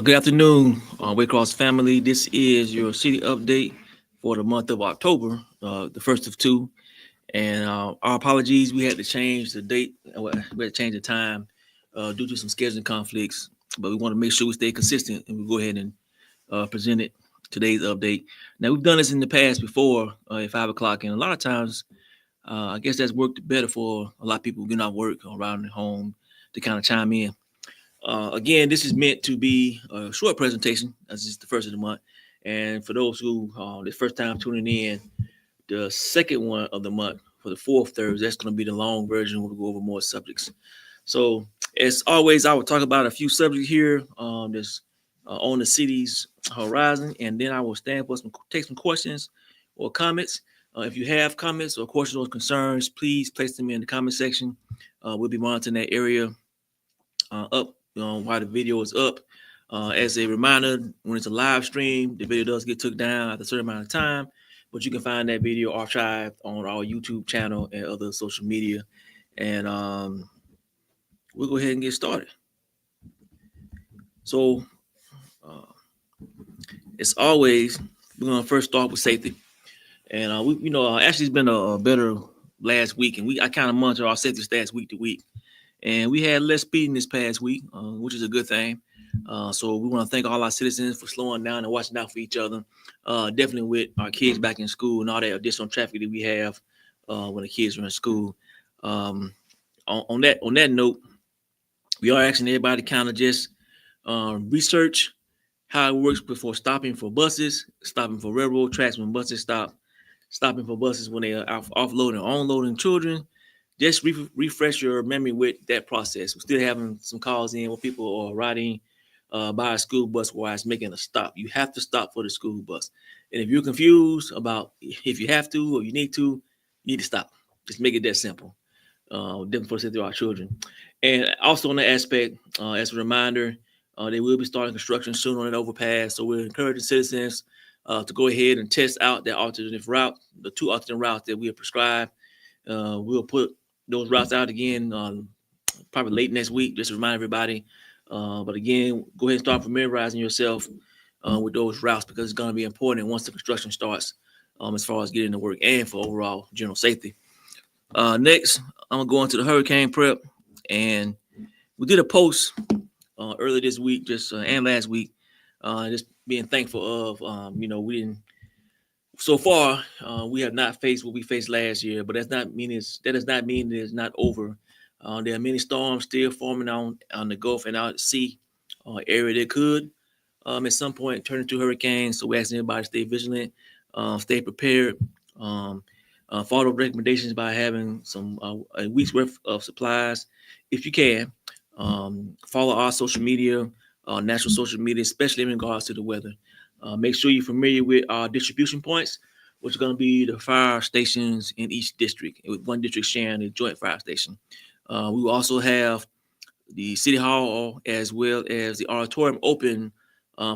Good afternoon, Waycross family. This is your city update for the month of October, the first of two. And our apologies, we had to change the date, we had to change the time due to some scheduling conflicts. But we want to make sure we stay consistent and we go ahead and present it today's update. Now, we've done this in the past before at 5 o'clock, and a lot of times, I guess that's worked better for a lot of people getting off work or around at home to kind of chime in. Again, this is meant to be a short presentation, as it's the first of the month. And for those who the first time tuning in, the second one of the month for the fourth Thursday, that's going to be the long version. We'll go over more subjects. So, as always, I will talk about a few subjects here that's on the city's horizon, and then I will stand for take some questions or comments. If you have comments or questions or concerns, please place them in the comment section. We'll be monitoring that area up while the video is up. As a reminder, when it's a live stream, the video does get took down after a certain amount of time, but you can find that video archived on our YouTube channel and other social media. And we'll go ahead and get started. So, uh, as always, we're gonna first start with safety. And actually, it's been a better last week, and I kind of monitor our safety stats week to week. And we had less speeding this past week, which is a good thing. So we want to thank all our citizens for slowing down and watching out for each other. Definitely with our kids back in school and all that additional traffic that we have when the kids are in school. On that note, we are asking everybody to kind of just research how it works before stopping for buses, stopping for railroad tracks when buses stop, stopping for buses when they are offloading or unloading children. Just refresh your memory with that process. We're still having some calls in where people are riding by a school bus while it's making a stop. You have to stop for the school bus. And if you're confused about if you have to or you need to stop. Just make it that simple. Definitely for the safety of our children. And also on the aspect, as a reminder, they will be starting construction soon on an overpass. So we're encouraging citizens to go ahead and test out that alternative route, the two alternate routes that we have prescribed. We'll put those routes out again probably late next week, just to remind everybody. But again, go ahead and start familiarizing yourself with those routes because it's going to be important once the construction starts as far as getting to work and for overall general safety. Next, I'm going to go into the hurricane prep. And we did a post earlier this week, and last week, just being thankful of, we didn't so far, we have not faced what we faced last year, but that does not mean it's not over. There are many storms still forming on the Gulf and out at sea area that could at some point turn into hurricanes. So we're asking everybody to stay vigilant, stay prepared, um, follow recommendations by having a week's worth of supplies if you can. Follow our social media, national social media, especially in regards to the weather. Make sure you're familiar with our distribution points, which are going to be the fire stations in each district, with one district sharing a joint fire station. We will also have the city hall as well as the auditorium open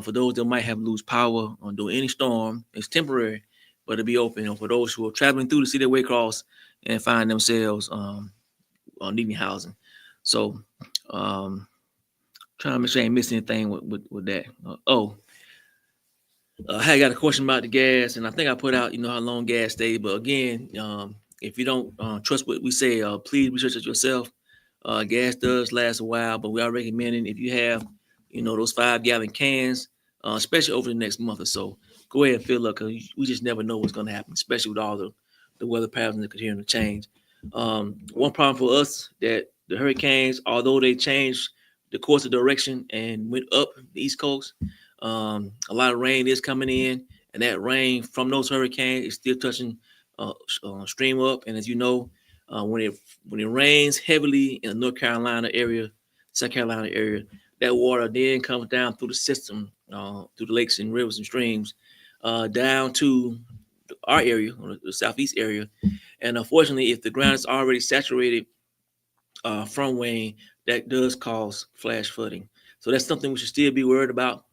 for those that might have lose power during any storm. It's temporary, but it'll be open for those who are traveling through the city of Waycross and find themselves needing housing. So, trying to make sure I ain't missing anything with that. I got a question about the gas, and I think I put out, how long gas stays. But again, if you don't trust what we say, please research it yourself. Gas does last a while, but we are recommending if you have, those 5 gallon cans, especially over the next month or so, go ahead and fill up because we just never know what's going to happen, especially with all the weather patterns that could hear to change. One problem for us that the hurricanes, although they changed the course of direction and went up the East Coast, a lot of rain is coming in, and that rain from those hurricanes is still touching stream up. And as you know, when it rains heavily in the North Carolina area, South Carolina area, that water then comes down through the system, through the lakes and rivers and streams, down to our area, or the southeast area. And unfortunately, if the ground is already saturated from rain, that does cause flash flooding. So that's something we should still be worried about.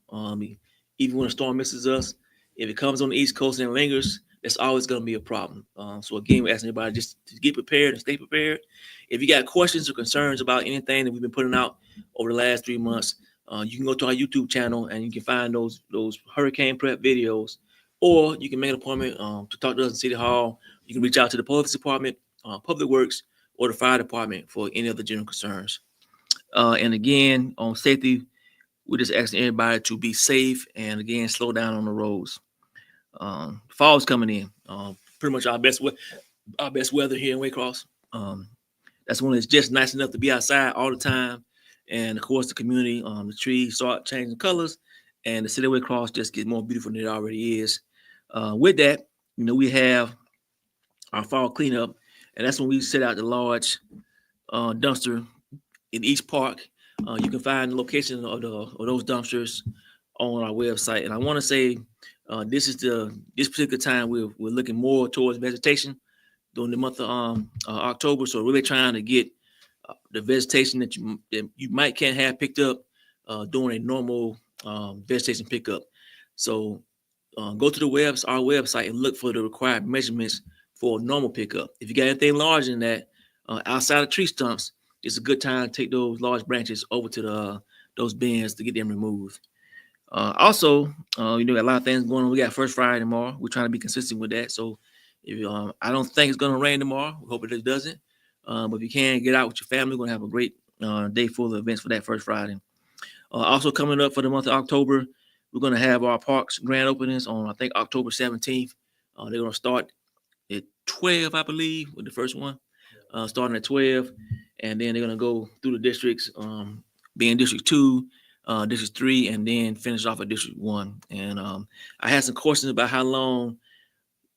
Even when a storm misses us, if it comes on the East Coast and lingers, that's always going to be a problem. So again, we're asking everybody just to get prepared and stay prepared. If you got questions or concerns about anything that we've been putting out over the last 3 months, You can go to our YouTube channel and you can find those hurricane prep videos, or you can make an appointment to talk to us in City Hall. You can reach out to the Police Department, Public Works, or the Fire Department for any other general concerns. And again, on safety, we're just asking everybody to be safe and again, slow down on the roads. Fall's coming in. Pretty much our best weather here in Waycross. That's when it's just nice enough to be outside all the time. And of course, the community, the trees start changing colors, and the city of Waycross just gets more beautiful than it already is. With that, we have our fall cleanup, and that's when we set out the large dumpster in each park. You can find the location of those dumpsters on our website. And I want to say this particular time we're looking more towards vegetation during the month of October. So really trying to get the vegetation that you might can't have picked up during a normal vegetation pickup. So go to our website and look for the required measurements for a normal pickup. If you got anything larger than that, outside of tree stumps, it's a good time to take those large branches over to those bins to get them removed. Also, a lot of things going on. We got First Friday tomorrow. We're trying to be consistent with that. So if I don't think it's going to rain tomorrow. We hope it doesn't. But if you can, get out with your family. We're going to have a great day full of events for that First Friday. Also coming up for the month of October, we're going to have our parks grand openings on, I think, October 17th. They're going to start at 12, I believe, with the first one, starting at 12. And then they're going to go through the districts, being District 2, District 3, and then finish off at District 1. And I had some questions about how long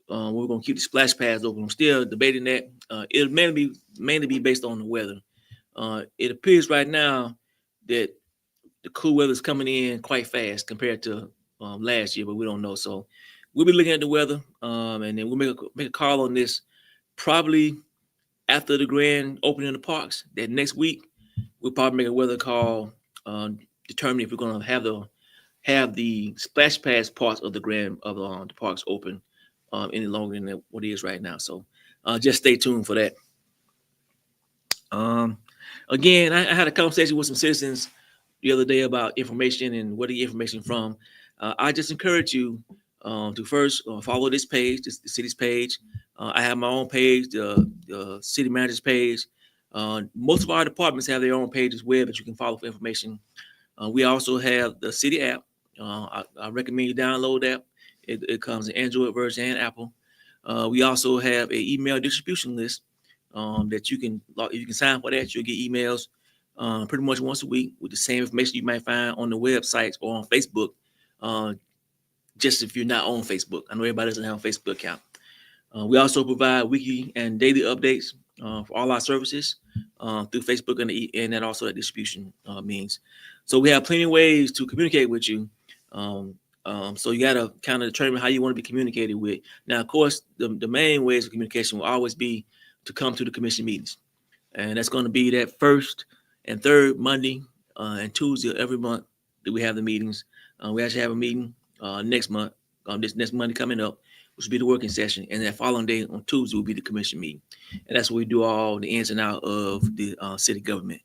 we're going to keep the splash pads open. I'm still debating that. It'll mainly be based on the weather. It appears right now that the cool weather is coming in quite fast compared to last year, but we don't know. So we'll be looking at the weather, and then we'll make a call on this probably after the grand opening of the parks. That next week, we'll probably make a weather call, determining if we're going to have the splash pads parts of the parks open any longer than what it is right now. So just stay tuned for that. Again, I had a conversation with some citizens the other day about information and where to get information from. I just encourage you to first follow this page, the city's page. I have my own page, the city manager's page. Most of our departments have their own pages where that you can follow for information. We also have the city app. I recommend you download that. It comes in Android version and Apple. We also have an email distribution list that you can sign up for that. You'll get emails pretty much once a week with the same information you might find on the websites or on Facebook. Just if you're not on Facebook, I know everybody doesn't have a Facebook account. We also provide weekly and daily updates for all our services through Facebook and then also that distribution means. So we have plenty of ways to communicate with you. So you got to kind of determine how you want to be communicated with. Now, of course, the main ways of communication will always be to come to the commission meetings. And that's going to be that first and third Monday and Tuesday of every month that we have the meetings. We actually have a meeting next month, this next Monday coming up, which will be the working session. And that following day on Tuesday will be the commission meeting. And that's where we do all the ins and outs of the city government.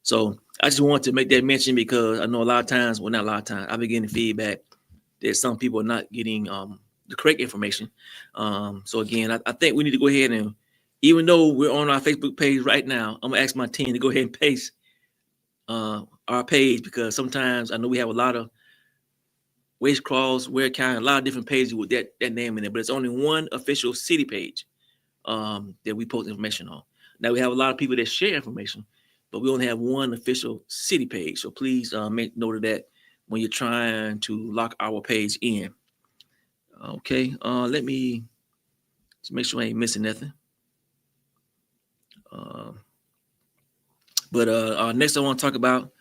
So I just want to make that mention because I know a lot of times, well, not a lot of times, I've been getting feedback that some people are not getting the correct information. So again, I think we need to go ahead and, even though we're on our Facebook page right now, I'm gonna ask my team to go ahead and paste our page, because sometimes I know we have a lot of Waycross, Ware County, a lot of different pages with that name in it, but it's only one official city page that we post information on. Now we have a lot of people that share information, but we only have one official city page. So please make note of that when you're trying to lock our page in. Okay, let me just make sure I ain't missing nothing. But next I want to talk about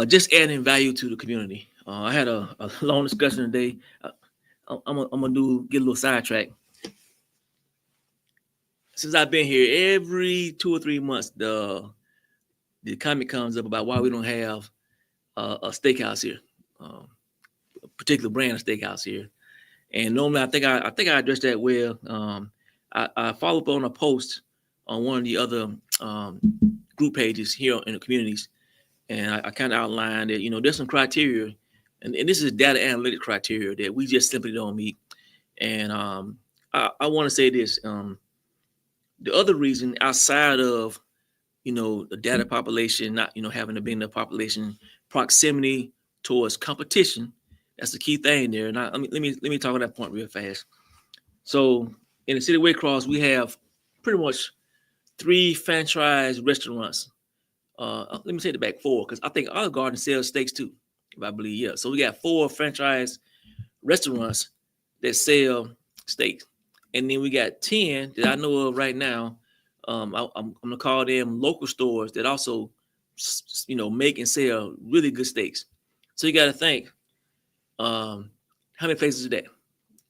just adding value to the community. I had a long discussion today. I'm gonna get a little sidetrack. Since I've been here, every 2 or 3 months, the comment comes up about why we don't have a steakhouse here, a particular brand of steakhouse here. And normally, I think I addressed that well. I follow up on a post on one of the other group pages here in the communities, and I kind of outlined that, there's some criteria, and this is data analytic criteria that we just simply don't meet. And I want to say this. The other reason outside of the data population, not having to be in the population, proximity towards competition, that's the key thing there. And let me talk on that point real fast. So in the city of Waycross, we have pretty much 3 franchise restaurants. Let me take it back 4, because I think Olive Garden sells steaks too, if I believe. Yeah, so we got 4 franchise restaurants that sell steaks, and then we got 10 that I know of right now. I'm gonna call them local stores that also, make and sell really good steaks. So you got to think, how many places is that?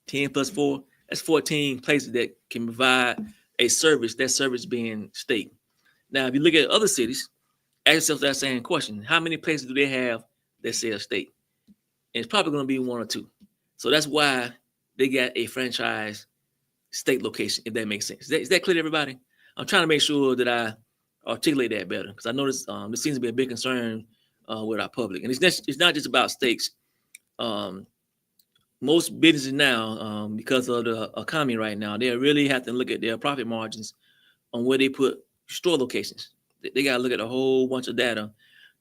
10 plus 4, that's 14 places that can provide a service. That service being steak. Now, if you look at other cities, ask yourself that same question: how many places do they have that sell steak? And it's probably going to be 1 or 2. So that's why they got a franchise steak location, if that makes sense. Is that clear to everybody? I'm trying to make sure that I articulate that better, because I know this seems to be a big concern with our public. And it's not just about steaks. Most businesses now, because of the economy right now, they really have to look at their profit margins on where they put store locations. They got to look at a whole bunch of data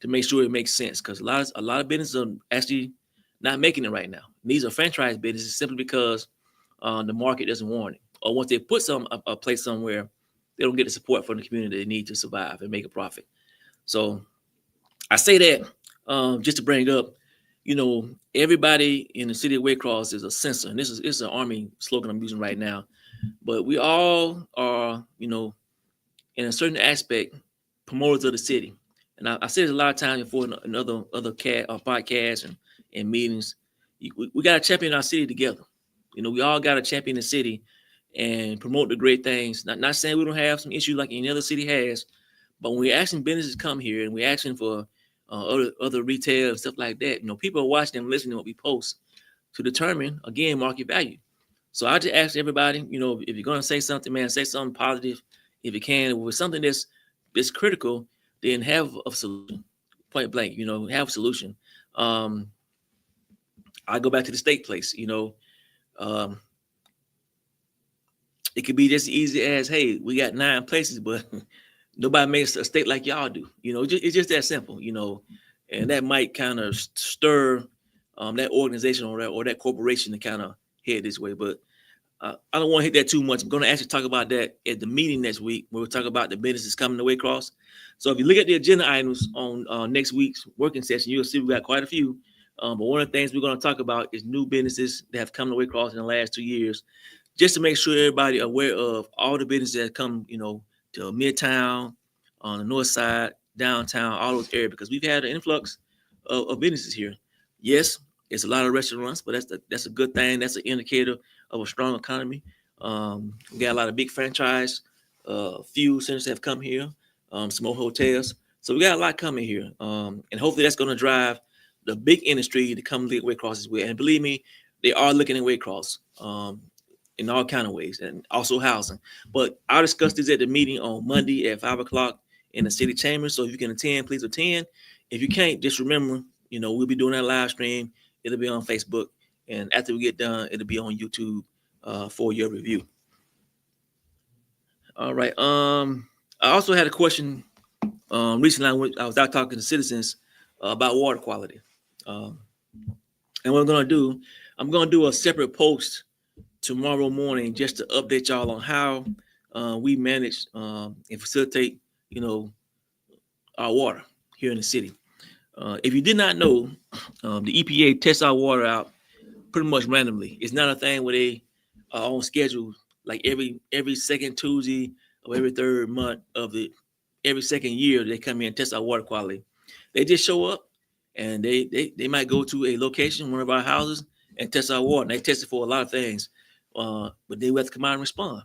to make sure it makes sense, because a lot of businesses are actually not making it right now. These are franchise businesses simply because the market doesn't warrant it, or once they put a place somewhere, they don't get the support from the community they need to survive and make a profit. So I say that just to bring up, everybody in the city of Waycross is a sensor, and this is an Army slogan I'm using right now. But we all are, in a certain aspect, promoters of the city. And I say this a lot of times before in other podcasts and meetings. We got to champion our city together. We all got to champion the city and promote the great things. Not saying we don't have some issues like any other city has, but when we're asking businesses to come here and we're asking for other retail and stuff like that, people are watching and listening to what we post to determine, again, market value. So I just ask everybody, if you're going to say something, man, say something positive if you can. With something that's critical, then have a solution. Point blank, have a solution. I go back to the steak place. It could be just easy as, hey, we got 9 places, but nobody makes a steak like y'all do. It's just that simple. And that might kind of stir that organization or that corporation to kind of head this way. But I don't want to hit that too much. I'm going to actually talk about that at the meeting next week, where we'll talk about the businesses coming to Waycross. So if you look at the agenda items on next week's working session, you'll see we got quite a few. But one of the things we're going to talk about is new businesses that have come to Waycross in the last 2 years, just to make sure everybody aware of all the businesses that come, to Midtown, on the north side, downtown, all those areas, because we've had an influx of businesses here. Yes, it's a lot of restaurants, but that's a good thing. That's an indicator of a strong economy. We got a lot of big franchise, few centers have come here, some more hotels. So we got a lot coming here, and hopefully that's going to drive the big industry to come look at Waycross as well. And believe me, they are looking at Waycross in all kind of ways, and also housing. But I'll discuss this at the meeting on Monday at 5:00 in the city chamber. So if you can attend, please attend. If you can't, just remember, we'll be doing that live stream. It'll be on Facebook, and after we get done, it'll be on YouTube for your review. All right. I also had a question recently. I was out talking to citizens about water quality, and what I'm going to do a separate post tomorrow morning just to update y'all on how we manage and facilitate, our water here in the city. If you did not know, the EPA tests our water out pretty much randomly. It's not a thing where they are on schedule, like every second Tuesday or every third month of every second year they come in and test our water quality. They just show up, and they might go to a location, one of our houses, and test our water. And they test it for a lot of things, but they have to come out and respond.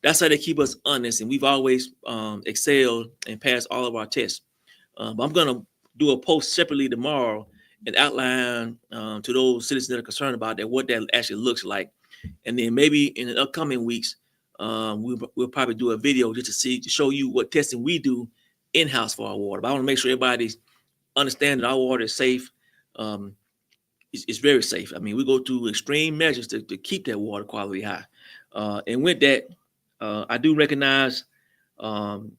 That's how they keep us honest, and we've always excelled and passed all of our tests. But I'm going to do a post separately tomorrow and outline to those citizens that are concerned about that what that actually looks like. And then maybe in the upcoming weeks, we'll probably do a video just to show you what testing we do in-house for our water. But I want to make sure everybody's understand that our water is safe. It's very safe. I mean, we go through extreme measures to keep that water quality high. And with that, I do recognize um,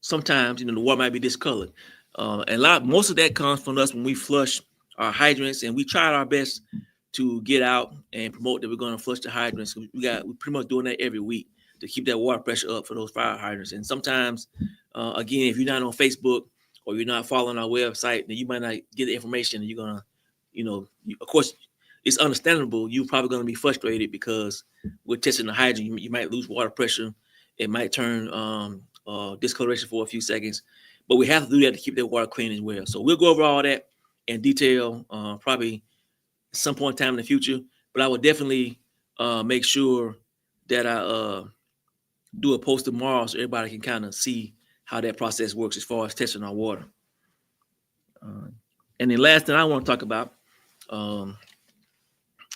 sometimes the water might be discolored. And most of that comes from us when we flush our hydrants, and we try our best to get out and promote that we're going to flush the hydrants. We're pretty much doing that every week to keep that water pressure up for those fire hydrants. And sometimes, again, if you're not on Facebook or you're not following our website, then you might not get the information. And you're gonna, of course, it's understandable. You're probably going to be frustrated because we're testing the hydrant. You might lose water pressure. It might turn discoloration for a few seconds, but we have to do that to keep that water clean as well. So we'll go over all that in detail, probably at some point in time in the future. But I will definitely make sure that I do a post tomorrow so everybody can kind of see how that process works as far as testing our water. And the last thing I want to talk about,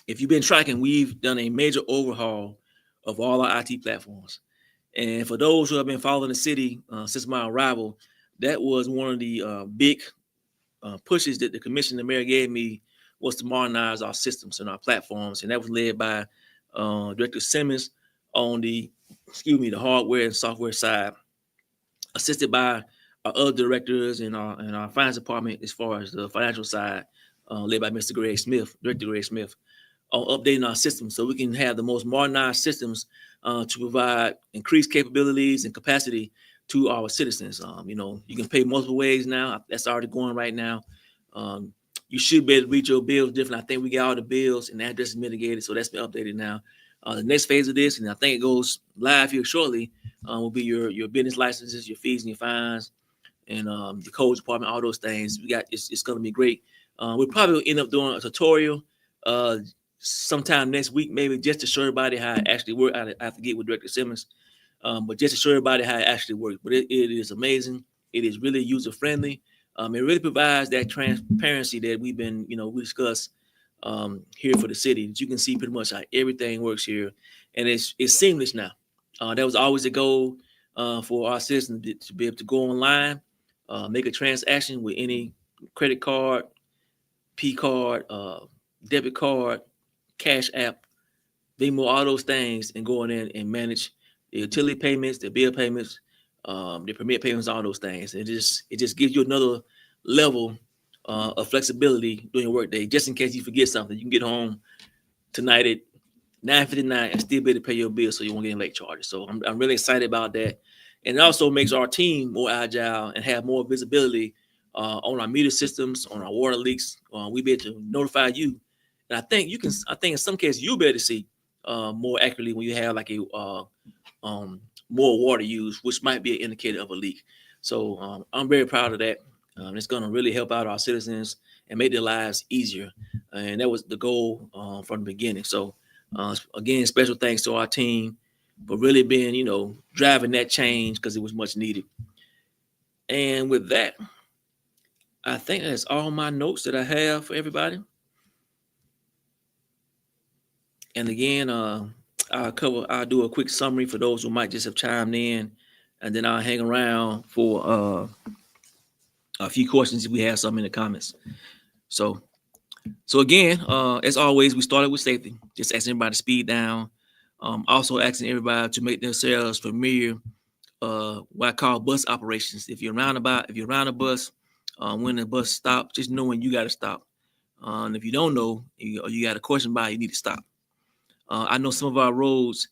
if you've been tracking, we've done a major overhaul of all our IT platforms. And for those who have been following the city since my arrival, that was one of the big pushes that the commission the mayor gave me, was to modernize our systems and our platforms. And that was led by Director Simmons on the hardware and software side, assisted by our other directors and our finance department as far as the financial side, led by Mr. Greg Smith, Director Greg Smith, on updating our systems so we can have the most modernized systems to provide increased capabilities and capacity to our citizens. You can pay multiple ways now. That's already going right now. You should be able to read your bills different. I think we got all the bills and the addresses mitigated, so that's been updated now. The next phase of this, and I think it goes live here shortly, will be your business licenses, your fees and your fines, and the codes department, all those things. It's going to be great. We'll probably end up doing a tutorial sometime next week, maybe, just to show everybody how it actually works. I have to get with Director Simmons, but just to show everybody how it actually works. But it is amazing. It is really user friendly. It really provides that transparency that we discuss here for the city. That you can see pretty much how everything works here, and it's seamless now. That was always the goal for our citizens to be able to go online, make a transaction with any credit card, P card, debit card, Cash App, Venmo, all those things, and going in and manage the utility payments, the bill payments, the permit payments, all those things. It just gives you another level of flexibility during your workday, just in case you forget something. You can get home tonight at 9:59 and still be able to pay your bill, so you won't get any late charges. So I'm really excited about that, and it also makes our team more agile and have more visibility on our meter systems, on our water leaks. We be able to notify you, and I think in some cases you'll be able to see more accurately when you have like a more water use, which might be an indicator of a leak. So I'm very proud of that. It's going to really help out our citizens and make their lives easier, and that was the goal from the beginning. So again, special thanks to our team for really being, driving that change, because it was much needed. And with that, I think that's all my notes that I have for everybody. And again, I'll do a quick summary for those who might just have chimed in, and then I'll hang around for a few questions if we have some in the comments. So again, as always, we started with safety, just asking everybody to speed down. Also asking everybody to make themselves familiar what I call bus operations. If you're around a bus, when the bus stops, just know when you got to stop. And if you don't know, you got a question about it, you need to stop. I know some of our roads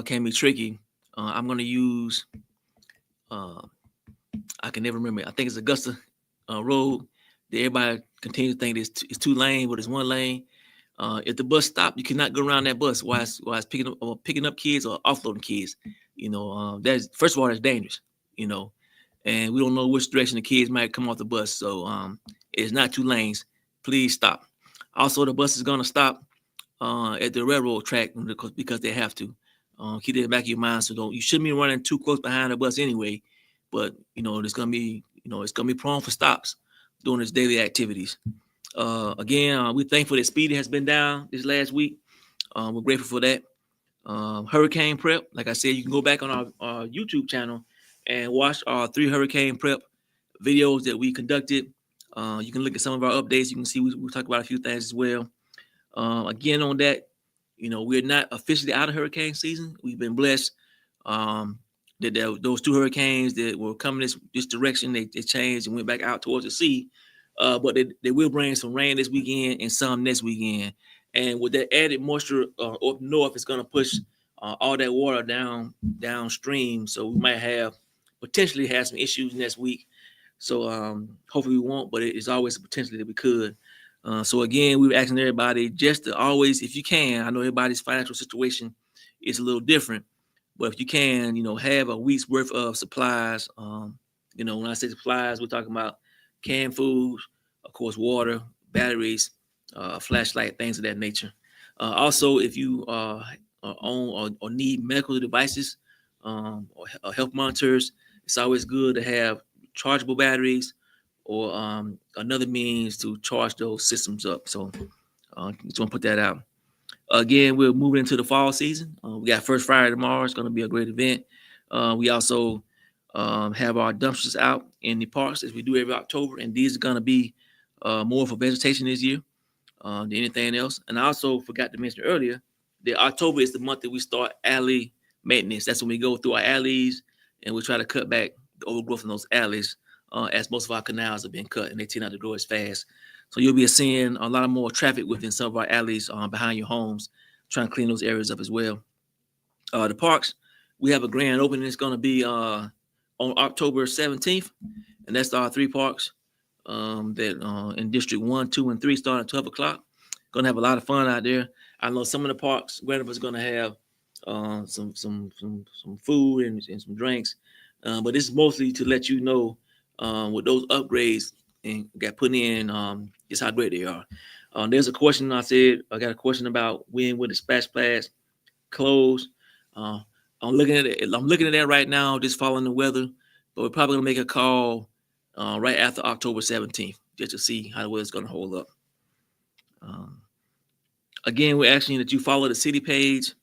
can be tricky. I'm going to use, I can never remember. I think it's Augusta Road. Everybody continues to think it's 2 lanes, but it's 1 lane. If the bus stops, you cannot go around that bus while it's picking up kids or offloading kids. That's, first of all, that's dangerous. And we don't know which direction the kids might come off the bus. So it's not 2 lanes. Please stop. Also, the bus is going to stop at the railroad track because they have to. Keep that in the back of your mind. So you shouldn't be running too close behind the bus anyway. But there's gonna be it's gonna be prone for stops doing its daily activities. Again, we're thankful that speeding has been down this last week. We're grateful for that. Hurricane prep, like I said, you can go back on our YouTube channel and watch our 3 hurricane prep videos that we conducted You can look at some of our updates. You can see we talk about a few things as well. Again, on that, we're not officially out of hurricane season. We've been blessed um, that those two hurricanes that were coming this direction, they changed and went back out towards the sea. But they will bring some rain this weekend and some next weekend. And with that added moisture up north, it's going to push all that water downstream. So we might potentially have some issues next week. So hopefully we won't, but it's always a potential that we could. So again, we were asking everybody just to always, if you can, I know everybody's financial situation is a little different, but if you can, have a week's worth of supplies. When I say supplies, we're talking about canned foods, of course, water, batteries, flashlight, things of that nature. Also, if you own or need medical devices or health monitors, it's always good to have chargeable batteries or another means to charge those systems up. So just want to put that out. Again, we're moving into the fall season. We got First Friday tomorrow. It's going to be a great event. We also have our dumpsters out in the parks as we do every October, and these are going to be more for vegetation this year than anything else. And I also forgot to mention earlier that October is the month that we start alley maintenance. That's when we go through our alleys and we try to cut back the overgrowth in those alleys, as most of our canals have been cut and they tend not to grow as fast. So you'll be seeing a lot more traffic within some of our alleys behind your homes, trying to clean those areas up as well. The parks, we have a grand opening. It's going to be on October 17th, and that's our 3 parks that in District 1, 2, and 3 starting at 12 o'clock. Going to have a lot of fun out there. I know some of the parks, Granda's going to have some food and some drinks, but this is mostly to let you know with those upgrades and got put in, just how great they are. There's a question I got a question about when will the Splash Pads close. I'm looking at it. I'm looking at that right now, just following the weather. But we're probably gonna make a call right after October 17th, just to see how the weather's gonna hold up. Again, we're asking that you follow the city page,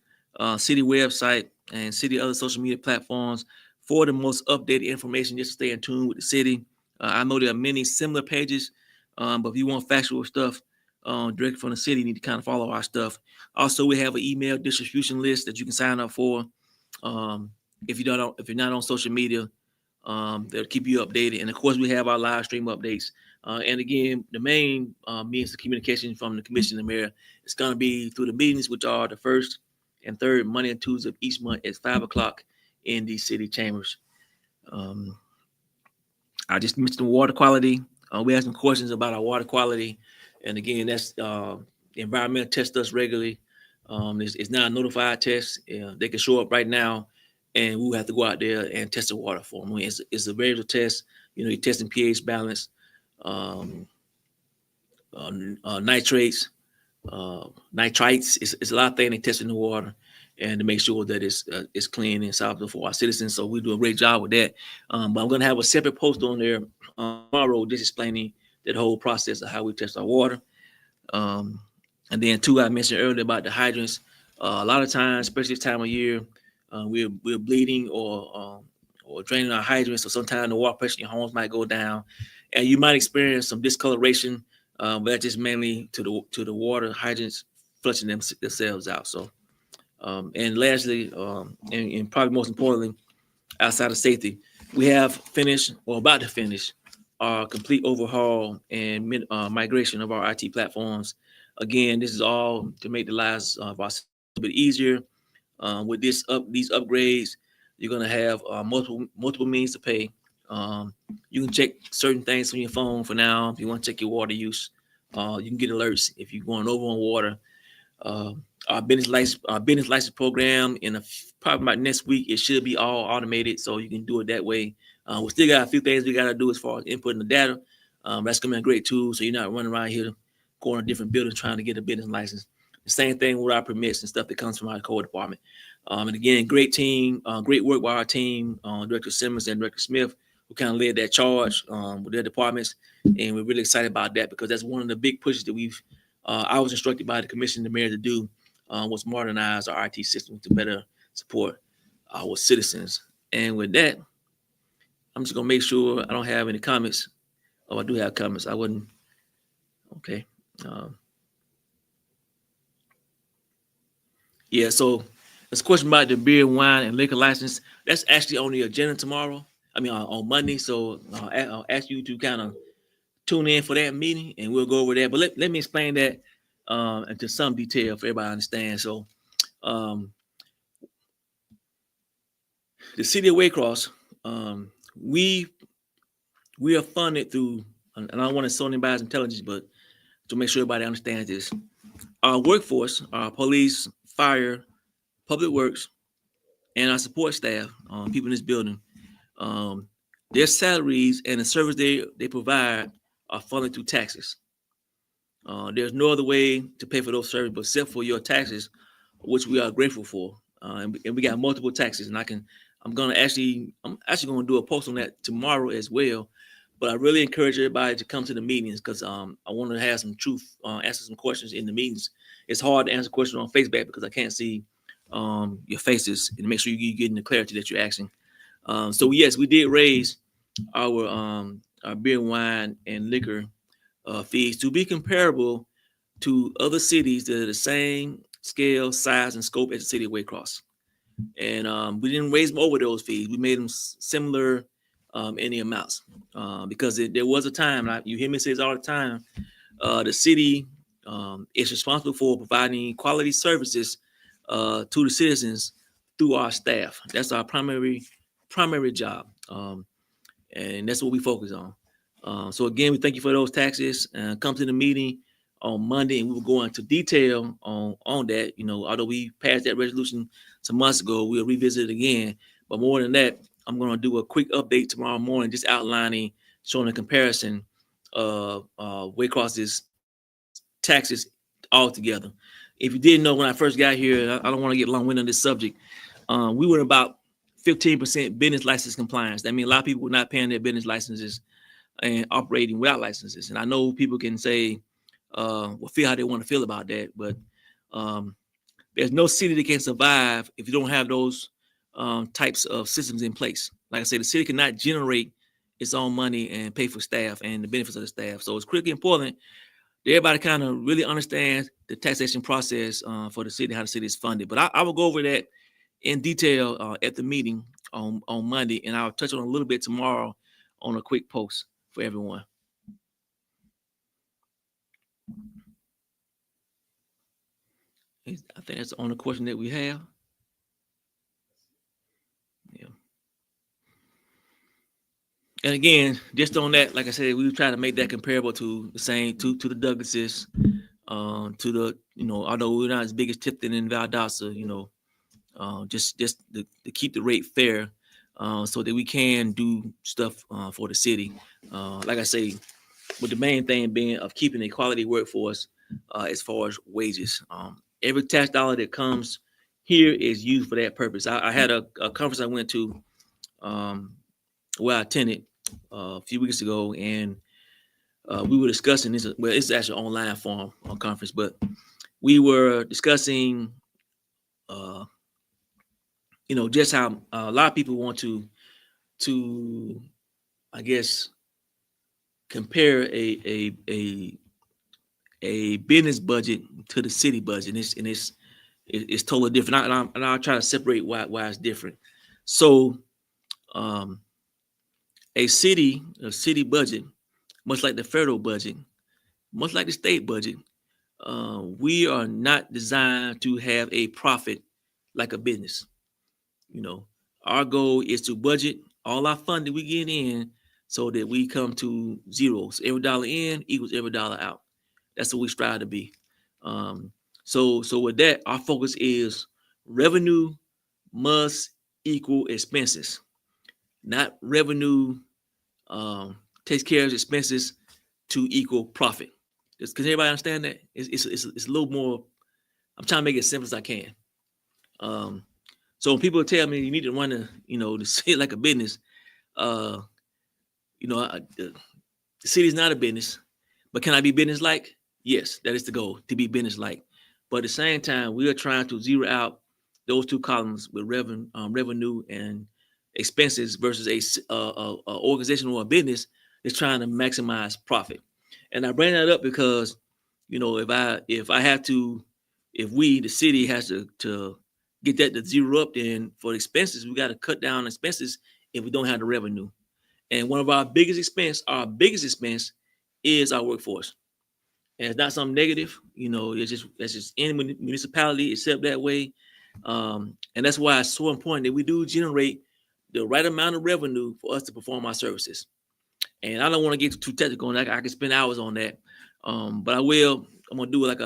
city website, and city other social media platforms for the most updated information. Just to stay in tune with the city. I know there are many similar pages, but if you want factual stuff direct from the city, you need to kind of follow our stuff. Also, we have an email distribution list that you can sign up for. If you're not on social media, they'll keep you updated. And of course, we have our live stream updates. And again, the main means of communication from the commission and the mayor is going to be through the meetings, which are the first and third Monday and Tuesday of each month at 5 o'clock in the city chambers. I just mentioned the water quality. We have some questions about our water quality. And again, that's the environmental test us regularly. It's not a notified test. They can show up right now, and we'll have to go out there and test the water for them. It's a variable test. You're testing pH balance, nitrates, nitrites. It's a lot of things they test in the water, and to make sure that it's clean and salvageable for our citizens. So we do a great job with that. But I'm going to have a separate post on there tomorrow just explaining that whole process of how we test our water. And then too, I mentioned earlier about the hydrants. A lot of times, especially this time of year, we're bleeding or draining our hydrants. So sometimes the water pressure in your homes might go down, and you might experience some discoloration. But that's just mainly to the water hydrants flushing themselves out. So, and lastly, and probably most importantly, outside of safety, we have finished or about to finish our complete overhaul and migration of our IT platforms. Again, this is all to make the lives of us a bit easier. With these upgrades, you're gonna have multiple means to pay. You can check certain things on your phone for now. If you want to check your water use, you can get alerts if you're going over on water. Our business license program probably about next week, it should be all automated, so you can do it that way. We still got a few things we got to do as far as inputting the data. That's gonna be a great tool, so you're not running around here going to different buildings trying to get a business license. The same thing with our permits and stuff that comes from our code department. And again, great team, great work by our team, Director Simmons and Director Smith, who kind of led that charge with their departments. And we're really excited about that because that's one of the big pushes that I was instructed by the commission and the mayor to do, was modernize our IT system to better support our citizens. And with that, I'm just gonna make sure I don't have any comments Oh, I do have comments. I wouldn't. Okay. Um, yeah. So this question about the beer, wine, and liquor license. That's actually on the agenda tomorrow. I mean, on Monday. So I'll ask you to kind of tune in for that meeting, and we'll go over that. But let me explain that into some detail for everybody to understand. So um, the city of Waycross, we are funded through, and I don't want to insult anybody's intelligence, but to make sure everybody understands this, our workforce, our police, fire, public works, and our support staff, people in this building, um, their salaries and the service they provide are funded through taxes. There's no other way to pay for those services but except for your taxes, which we are grateful for. And we got multiple taxes, and I'm actually gonna do a post on that tomorrow as well. But I really encourage everybody to come to the meetings because I want to have some truth, answer some questions in the meetings. It's hard to answer questions on Facebook because I can't see your faces and make sure you're getting the clarity that you're asking. So yes, we did raise our beer, wine, and liquor fees to be comparable to other cities that are the same scale, size, and scope as the city of Waycross. And we didn't raise them over those fees. We made them similar in the amounts because there was a time, you hear me say this all the time, the city is responsible for providing quality services to the citizens through our staff. That's our primary job. And that's what we focus on. So again, we thank you for those taxes. Come to the meeting on Monday, and we will go into detail on that. Although we passed that resolution some months ago, we'll revisit it again. But more than that, I'm going to do a quick update tomorrow morning, just outlining, showing a comparison of Waycross's taxes altogether. If you didn't know, when I first got here, I don't want to get long-winded on this subject. We were about 15% business license compliance. That means a lot of people were not paying their business licenses and operating without licenses. And I know people can say, feel how they want to feel about that, but there's no city that can survive if you don't have those types of systems in place. Like I said, the city cannot generate its own money and pay for staff and the benefits of the staff. So it's critically important that everybody kind of really understands the taxation process for the city, how the city is funded. But I will go over that in detail at the meeting on Monday, and I'll touch on a little bit tomorrow on a quick post for everyone. I think that's the only question that we have. Yeah. And again, just on that, like I said, we were trying to make that comparable to the same to the Douglases, to the although we're not as big as Tipton and Valdosta, just to keep the rate fair, so that we can do stuff for the city. Like I say, with the main thing being of keeping a quality workforce as far as wages. Every tax dollar that comes here is used for that purpose. I had a conference I went to where I attended a few weeks ago, and we were discussing this. Well, it's actually an online form on conference, but we were discussing, just how a lot of people want to, I guess, compare a business budget to the city budget, and it's totally different. And I'll try to separate why it's different. So, a city budget, much like the federal budget, much like the state budget, we are not designed to have a profit like a business. Our goal is to budget all our funding we get in so that we come to zero. So every dollar in equals every dollar out. That's what we strive to be. So with that, our focus is revenue must equal expenses, not revenue takes care of expenses to equal profit. Can everybody understand that? It's a little more. I'm trying to make it as simple as I can. So when people tell me you need to run the city like a business, the city is not a business, but can I be business like? Yes, that is the goal, to be business like. But at the same time, we are trying to zero out those two columns with revenue and expenses versus a organization or a business is trying to maximize profit. And I bring that up because, if we, the city, has to get that to zero up, then for expenses, we got to cut down expenses if we don't have the revenue. And one of our biggest expense is our workforce. And it's not something negative, that's just any municipality is set that way. And that's why it's so important that we do generate the right amount of revenue for us to perform our services. And I don't want to get too technical on that. I can spend hours on that. But I will. I'm gonna do like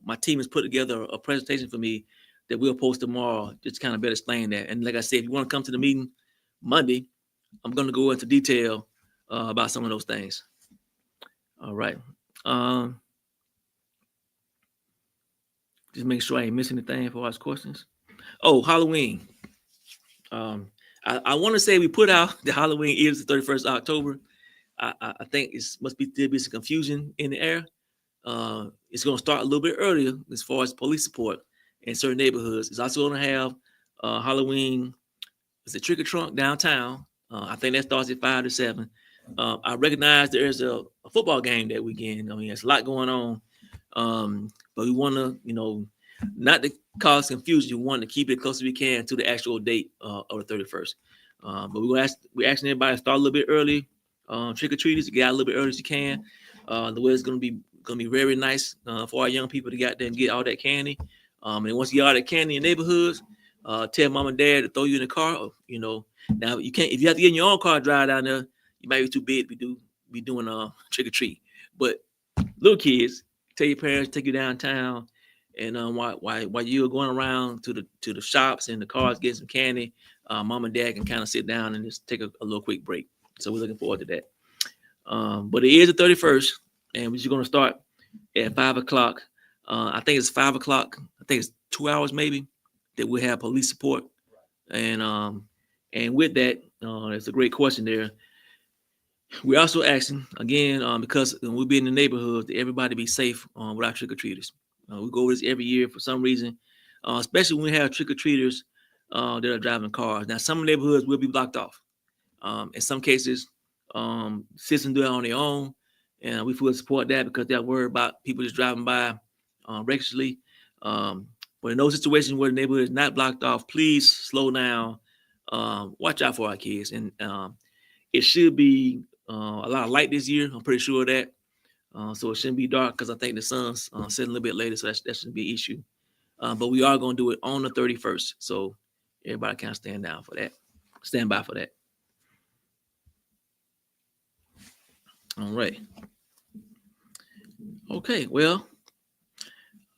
my team has put together a presentation for me that we'll post tomorrow, just kind of better explain that. And like I said, if you want to come to the meeting Monday, I'm gonna go into detail about some of those things. All right. Just make sure I ain't missing anything for us questions. Oh, Halloween. I want to say we put out the Halloween is the 31st of October. I think it must be there be some confusion in the air. It's going to start a little bit earlier as far as police support in certain neighborhoods. It's also going to have Halloween. It's a trick or trunk downtown. I think that starts at 5 to 7. I recognize there's a football game that weekend. I mean, there's a lot going on. But we want to, not to cause confusion. We want to keep it close as we can to the actual date of the 31st. But we're asking everybody to start a little bit early. Trick or treaters, get out a little bit early as you can. The weather's gonna be very nice for our young people to get out there and get all that candy. And once you get all that candy in neighborhoods, tell mom and dad to throw you in the car. Now you can't, if you have to get in your own car drive down there, you might be too big to be doing trick or treat. But little kids, tell your parents take you downtown, and while you're going around to the shops and the cars getting some candy, mom and dad can kind of sit down and just take a little quick break. So we're looking forward to that. But it is the 31st, and we're just going to start at 5 o'clock. I think it's 5 o'clock. I think it's 2 hours maybe that we'll have police support. And with that, it's a great question there. We're also asking, again, because we'll be in the neighborhood, that everybody be safe with our trick-or-treaters. We go over this every year for some reason, especially when we have trick-or-treaters that are driving cars. Now, some neighborhoods will be blocked off. In some cases, citizens do it on their own, and we fully support that because they're worried about people just driving by recklessly. But in those situations where the neighborhood is not blocked off, please slow down. Watch out for our kids. And it should be a lot of light this year. I'm pretty sure of that. So it shouldn't be dark because I think the sun's setting a little bit later, so that shouldn't be an issue. But we are going to do it on the 31st. So everybody kind of stand by for that. All right. Okay, well,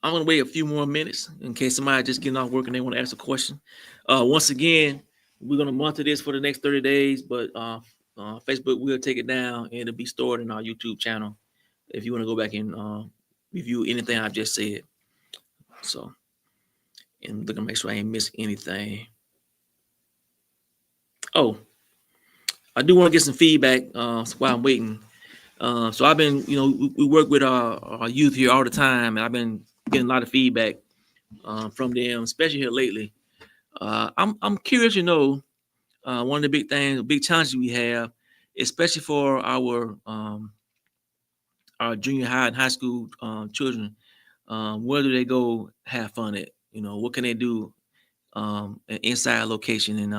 I'm going to wait a few more minutes in case somebody just getting off work and they want to ask a question. Once again, we're going to monitor this for the next 30 days, but Facebook will take it down and it'll be stored in our YouTube channel if you want to go back and review anything I just said. So, and look to make sure I ain't missed anything. Oh, I do want to get some feedback while I'm waiting. So I've been, we work with our youth here all the time, and I've been getting a lot of feedback from them, especially here lately. I'm curious, one of the big challenges we have, especially for our junior high and high school children, where do they go have fun at? What can they do inside location? And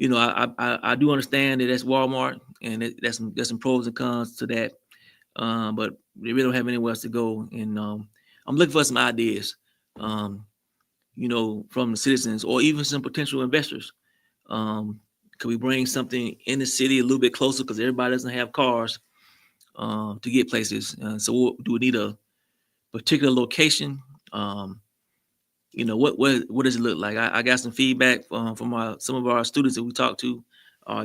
I do understand that that's Walmart, and there's some pros and cons to that. But they really don't have anywhere else to go. And I'm looking for some ideas, from the citizens or even some potential investors. Could we bring something in the city a little bit closer because everybody doesn't have cars to get places? So do we need a particular location? What does it look like? I got some feedback from some of our students that we talked to,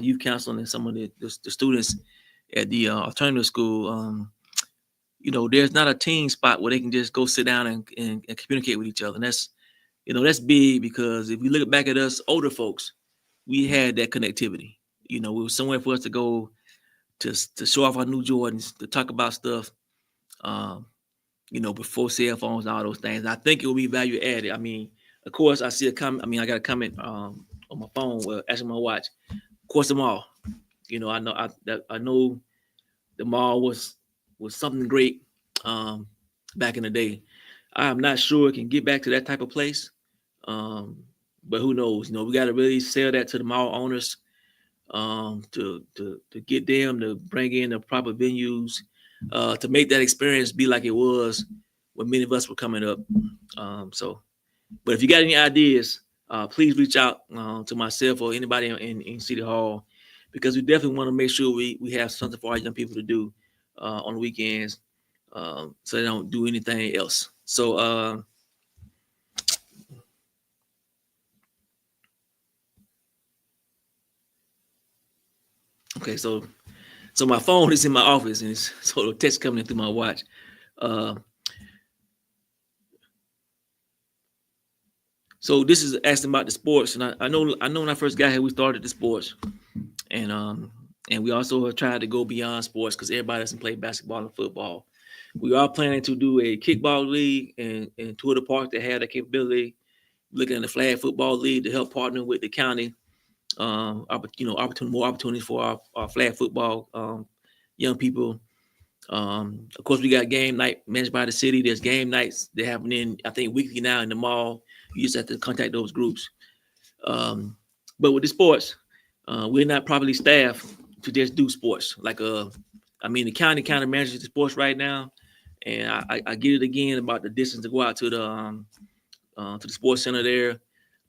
youth council, and some of the students at the alternative school. There's not a team spot where they can just go sit down and communicate with each other. And that's big, because if we look back at us older folks, we had that connectivity. It was somewhere for us to go to show off our new Jordans, to talk about stuff. Before cell phones and all those things. And I think it will be value added. I mean, of course, I see a comment. I got a comment on my phone, actually my watch. Of course, them all. I know the mall was something great back in the day. I am not sure it can get back to that type of place, um, but who knows? We got to really sell that to the mall owners to get them to bring in the proper venues to make that experience be like it was when many of us were coming up. So, but if you got any ideas, please reach out to myself or anybody in City Hall, because we definitely want to make sure we have something for our young people to do on the weekends, so they don't do anything else. So, okay, so my phone is in my office, and it's so the text coming in through my watch. Uh, so this is asking about the sports, and I know when I first got here, we started the sports, and we also have tried to go beyond sports because everybody doesn't play basketball and football. We are planning to do a kickball league and tour the park that have that capability. Looking at the flag football league to help partner with the county. More opportunities for our flag football young people. Of course, we got game night managed by the city. There's game nights they're happening, I think, weekly now in the mall. You just have to contact those groups. But with the sports, we're not properly staffed to just do sports. The county kind of manages the sports right now, and I get it again about the distance to go out to the sports center there.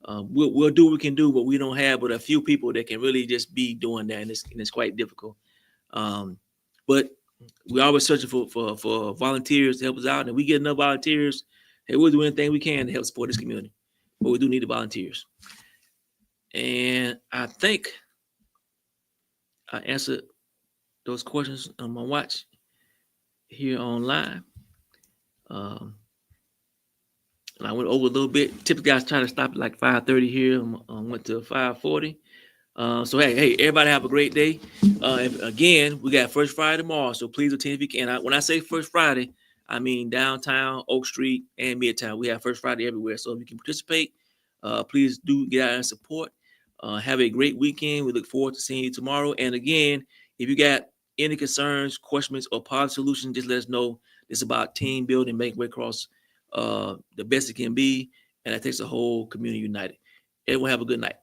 We'll do what we can do, but we don't have but a few people that can really just be doing that, and it's quite difficult. But we're always searching for volunteers to help us out, and if we get enough volunteers, hey, we'll do anything we can to help support this community. But we do need the volunteers. And I think I answered those questions on my watch here online. Um, and I went over a little bit. Typically, I try to stop at like 5:30 here. Went to 5:40. So hey, everybody have a great day. And again, we got First Friday tomorrow, so please attend if you can. When I say First Friday, I mean downtown, Oak Street, and Midtown. We have First Friday everywhere, so if you can participate, please do get out and support. Have a great weekend. We look forward to seeing you tomorrow. And again, if you got any concerns, questions, or positive solutions, just let us know. It's about team building, make Red Cross the best it can be, and that takes the whole community united. Everyone have a good night.